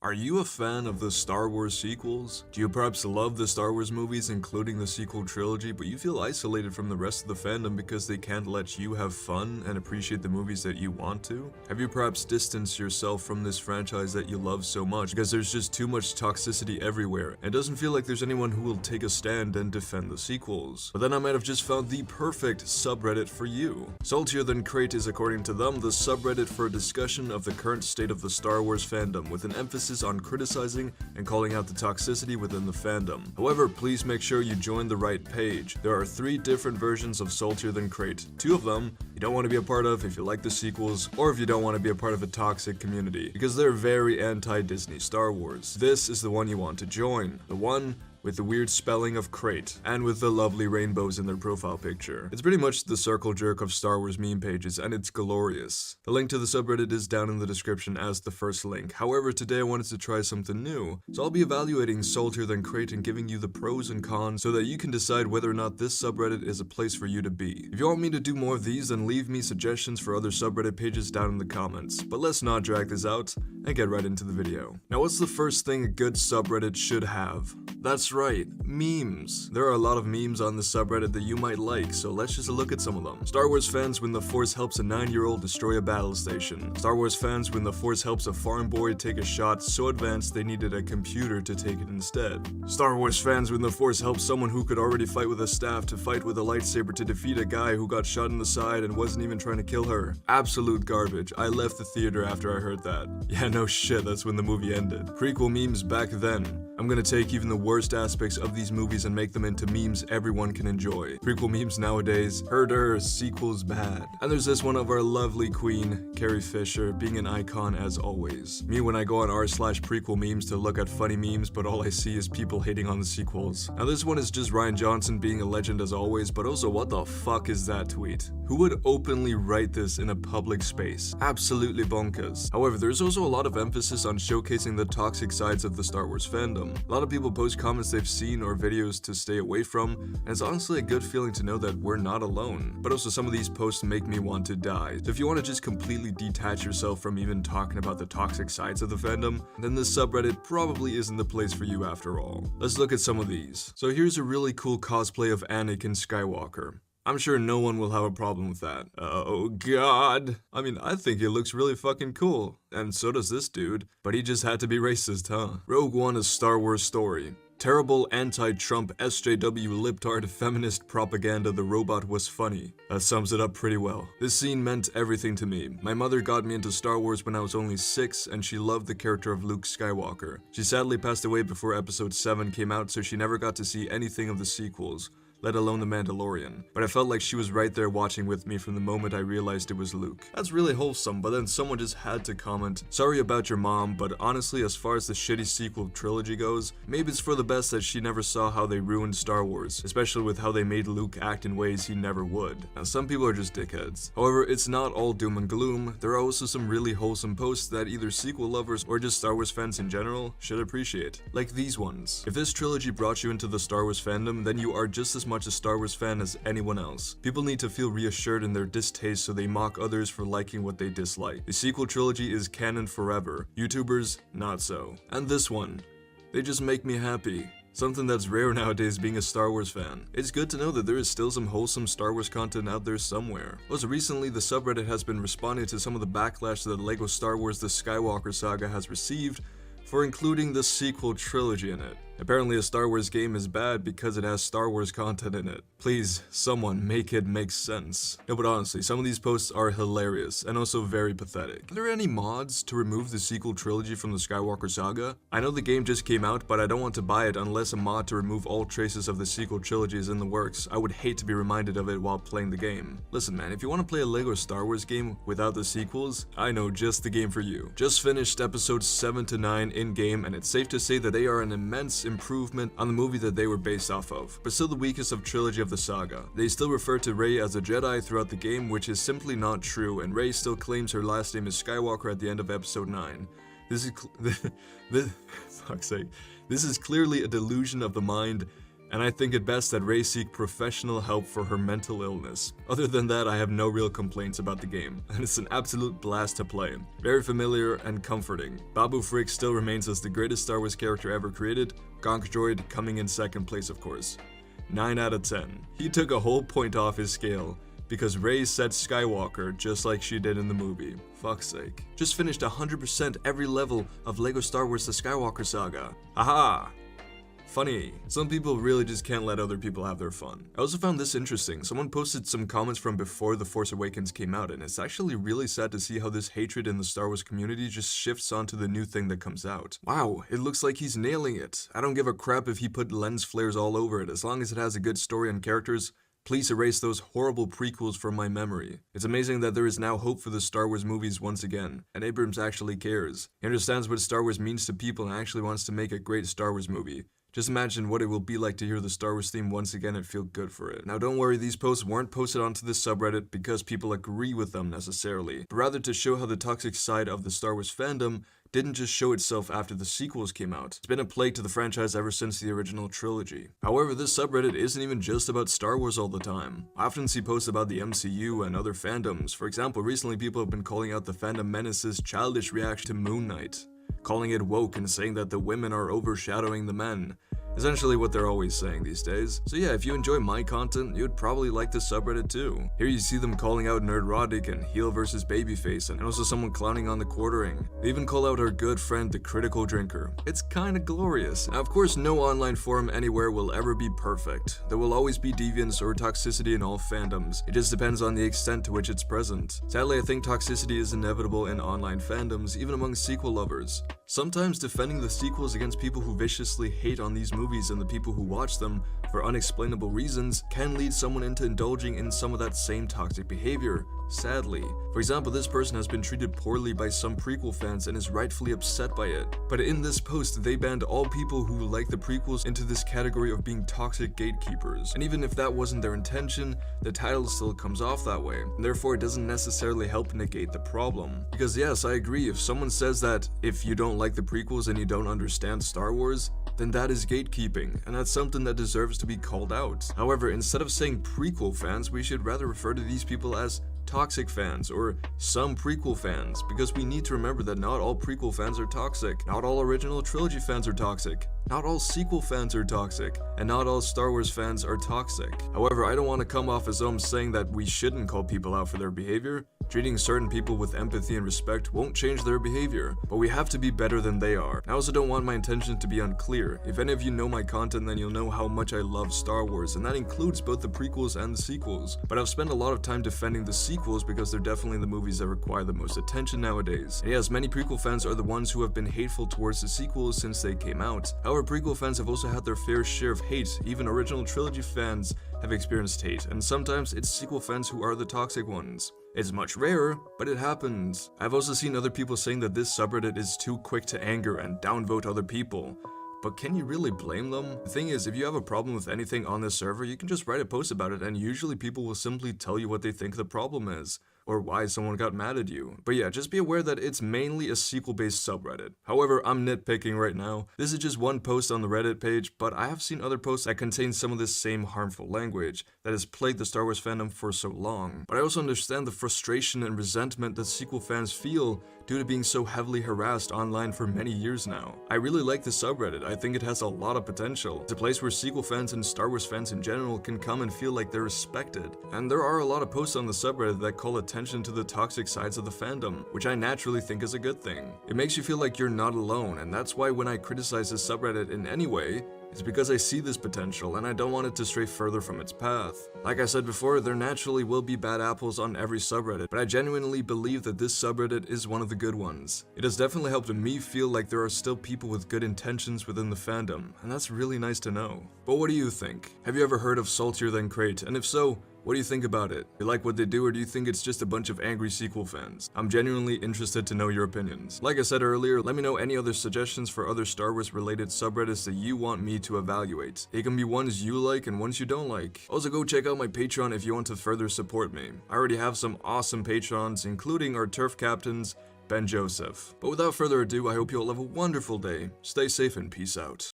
Are you a fan of the Star Wars sequels? Do you perhaps love the Star Wars movies, including the sequel trilogy, but you feel isolated from the rest of the fandom because they can't let you have fun and appreciate the movies that you want to? Have you perhaps distanced yourself from this franchise that you love so much because there's just too much toxicity everywhere, and it doesn't feel like there's anyone who will take a stand and defend the sequels? But then I might have just found the perfect subreddit for you. SaltierThanKrayt is, according to them, the subreddit for a discussion of the current state of the Star Wars fandom, with an emphasis on criticizing and calling out the toxicity within the fandom. However, please make sure you join the right page. There are 3 different versions of SaltierThanKrayt. 2 of them you don't want to be a part of if you like the sequels, or if you don't want to be a part of a toxic community, because they're very anti-Disney Star Wars. This is the one you want to join. The one with the weird spelling of krayt, and with the lovely rainbows in their profile picture. It's pretty much the circle jerk of Star Wars meme pages, and it's glorious. The link to the subreddit is down in the description as the first link. However, today I wanted to try something new, so I'll be evaluating SaltierThanKrayt and giving you the pros and cons so that you can decide whether or not this subreddit is a place for you to be. If you want me to do more of these, then leave me suggestions for other subreddit pages down in the comments. But let's not drag this out and get right into the video. Now, what's the first thing a good subreddit should have? That's right, memes. There are a lot of memes on the subreddit that you might like, so let's just look at some of them. Star Wars fans when the Force helps a 9-year-old destroy a battle station. Star Wars fans when the Force helps a farm boy take a shot so advanced they needed a computer to take it instead. Star Wars fans when the Force helps someone who could already fight with a staff to fight with a lightsaber to defeat a guy who got shot in the side and wasn't even trying to kill her. Absolute garbage. I left the theater after I heard that. Yeah, no shit, that's when the movie ended. Prequel memes back then. I'm gonna take even the worst aspects of these movies and make them into memes everyone can enjoy. Prequel memes nowadays, herder, sequels bad. And there's this one of our lovely queen, Carrie Fisher, being an icon as always. Me when I go on r/prequel memes to look at funny memes, but all I see is people hating on the sequels. Now this one is just Rian Johnson being a legend as always, but also what the fuck is that tweet? Who would openly write this in a public space? Absolutely bonkers. However, there's also a lot of emphasis on showcasing the toxic sides of the Star Wars fandom. A lot of people post comments they've seen or videos to stay away from, and it's honestly a good feeling to know that we're not alone. But also some of these posts make me want to die. So if you want to just completely detach yourself from even talking about the toxic sides of the fandom, then this subreddit probably isn't the place for you after all. Let's look at some of these. So here's a really cool cosplay of Anakin Skywalker. I'm sure no one will have a problem with that. Oh god. I mean, I think it looks really fucking cool. And so does this dude. But he just had to be racist, huh? Rogue One, a Star Wars story. Terrible anti-Trump SJW libtard feminist propaganda, the robot was funny. That sums it up pretty well. This scene meant everything to me. My mother got me into Star Wars when I was only 6, and she loved the character of Luke Skywalker. She sadly passed away before episode 7 came out, so she never got to see anything of the sequels, let alone The Mandalorian. But I felt like she was right there watching with me from the moment I realized it was Luke. That's really wholesome, but then someone just had to comment, sorry about your mom, but honestly, as far as the shitty sequel trilogy goes, maybe it's for the best that she never saw how they ruined Star Wars, especially with how they made Luke act in ways he never would. Now, some people are just dickheads. However, it's not all doom and gloom. There are also some really wholesome posts that either sequel lovers or just Star Wars fans in general should appreciate. Like these ones. If this trilogy brought you into the Star Wars fandom, then you are just as much a Star Wars fan as anyone else. People need to feel reassured in their distaste, so they mock others for liking what they dislike. The sequel trilogy is canon forever. YouTubers, not so. And this one. They just make me happy. Something that's rare nowadays being a Star Wars fan. It's good to know that there is still some wholesome Star Wars content out there somewhere. Also recently, the subreddit has been responding to some of the backlash that LEGO Star Wars The Skywalker Saga has received for including the sequel trilogy in it. Apparently a Star Wars game is bad because it has Star Wars content in it. Please, someone make it make sense. No, but honestly, some of these posts are hilarious and also very pathetic. Are there any mods to remove the sequel trilogy from the Skywalker Saga? I know the game just came out, but I don't want to buy it unless a mod to remove all traces of the sequel trilogy is in the works. I would hate to be reminded of it while playing the game. Listen man, if you want to play a LEGO Star Wars game without the sequels, I know just the game for you. Just finished episodes 7 to 9 in-game, and it's safe to say that they are an immense improvement on the movie that they were based off of, but still the weakest of trilogy of the saga. They still refer to Rey as a Jedi throughout the game, which is simply not true, and Rey still claims her last name is Skywalker at the end of episode 9. This is fuck's sake. This is clearly a delusion of the mind and I think it best that Rey seek professional help for her mental illness. Other than that, I have no real complaints about the game, and it's an absolute blast to play. Very familiar and comforting. Babu Frick still remains as the greatest Star Wars character ever created, Gonk Droid coming in second place of course. 9 out of 10. He took a whole point off his scale, because Rey said Skywalker just like she did in the movie. Fuck's sake. Just finished 100% every level of LEGO Star Wars The Skywalker Saga. Haha! Funny. Some people really just can't let other people have their fun. I also found this interesting. Someone posted some comments from before The Force Awakens came out, and it's actually really sad to see how this hatred in the Star Wars community just shifts onto the new thing that comes out. Wow, it looks like he's nailing it. I don't give a crap if he put lens flares all over it, as long as it has a good story and characters. Please erase those horrible prequels from my memory. It's amazing that there is now hope for the Star Wars movies once again, and Abrams actually cares. He understands what Star Wars means to people and actually wants to make a great Star Wars movie. Just imagine what it will be like to hear the Star Wars theme once again and feel good for it. Now don't worry, these posts weren't posted onto this subreddit because people agree with them necessarily, but rather to show how the toxic side of the Star Wars fandom didn't just show itself after the sequels came out. It's been a plague to the franchise ever since the original trilogy. However, this subreddit isn't even just about Star Wars all the time. I often see posts about the MCU and other fandoms. For example, recently people have been calling out the fandom menace's childish reaction to Moon Knight, calling it woke and saying that the women are overshadowing the men. Essentially what they're always saying these days. So yeah, if you enjoy my content, you'd probably like this subreddit too. Here you see them calling out Nerdrotic and heel versus babyface, and also someone clowning on the quartering. They even call out our good friend the critical drinker. It's kinda glorious. Now of course no online forum anywhere will ever be perfect. There will always be deviance or toxicity in all fandoms. It just depends on the extent to which it's present. Sadly, I think toxicity is inevitable in online fandoms, even among sequel lovers. Sometimes defending the sequels against people who viciously hate on these movies and the people who watch them for unexplainable reasons can lead someone into indulging in some of that same toxic behavior, sadly. For example, this person has been treated poorly by some prequel fans and is rightfully upset by it. But in this post, they banned all people who like the prequels into this category of being toxic gatekeepers. And even if that wasn't their intention, the title still comes off that way. And therefore, it doesn't necessarily help negate the problem. Because yes, I agree, if someone says that if you don't like the prequels and you don't understand Star Wars, then that is gatekeeping, and that's something that deserves to be called out. However, instead of saying prequel fans, we should rather refer to these people as toxic fans or some prequel fans, because we need to remember that not all prequel fans are toxic, not all original trilogy fans are toxic, not all sequel fans are toxic, and not all Star Wars fans are toxic. However, I don't want to come off as though I'm saying that we shouldn't call people out for their behavior. Treating certain people with empathy and respect won't change their behavior, but we have to be better than they are. I also don't want my intention to be unclear. If any of you know my content, then you'll know how much I love Star Wars, and that includes both the prequels and the sequels. But I've spent a lot of time defending the sequels because they're definitely the movies that require the most attention nowadays. And yes, many prequel fans are the ones who have been hateful towards the sequels since they came out. However, prequel fans have also had their fair share of hate. Even original trilogy fans have experienced hate, and sometimes it's sequel fans who are the toxic ones. It's much rarer, but it happens. I've also seen other people saying that this subreddit is too quick to anger and downvote other people. But can you really blame them? The thing is, if you have a problem with anything on this server, you can just write a post about it, and usually people will simply tell you what they think the problem is, or why someone got mad at you. But yeah, just be aware that it's mainly a sequel-based subreddit. However, I'm nitpicking right now. This is just one post on the Reddit page, but I have seen other posts that contain some of this same harmful language that has plagued the Star Wars fandom for so long. But I also understand the frustration and resentment that sequel fans feel due to being so heavily harassed online for many years now. I really like this subreddit. I think it has a lot of potential. It's a place where sequel fans and Star Wars fans in general can come and feel like they're respected. And there are a lot of posts on the subreddit that call attention to the toxic sides of the fandom, which I naturally think is a good thing. It makes you feel like you're not alone, and that's why when I criticize this subreddit in any way, it's because I see this potential and I don't want it to stray further from its path. Like I said before, there naturally will be bad apples on every subreddit, but I genuinely believe that this subreddit is one of the good ones. It has definitely helped me feel like there are still people with good intentions within the fandom, and that's really nice to know. But what do you think? Have you ever heard of SaltierThanKrayt? And if so, what do you think about it? You like what they do, or do you think it's just a bunch of angry sequel fans? I'm genuinely interested to know your opinions. Like I said earlier, let me know any other suggestions for other Star Wars related subreddits that you want me to evaluate. It can be ones you like and ones you don't like. Also, go check out my Patreon if you want to further support me. I already have some awesome Patrons, including our turf captains, Ben Joseph. But without further ado, I hope you all have a wonderful day. Stay safe and peace out.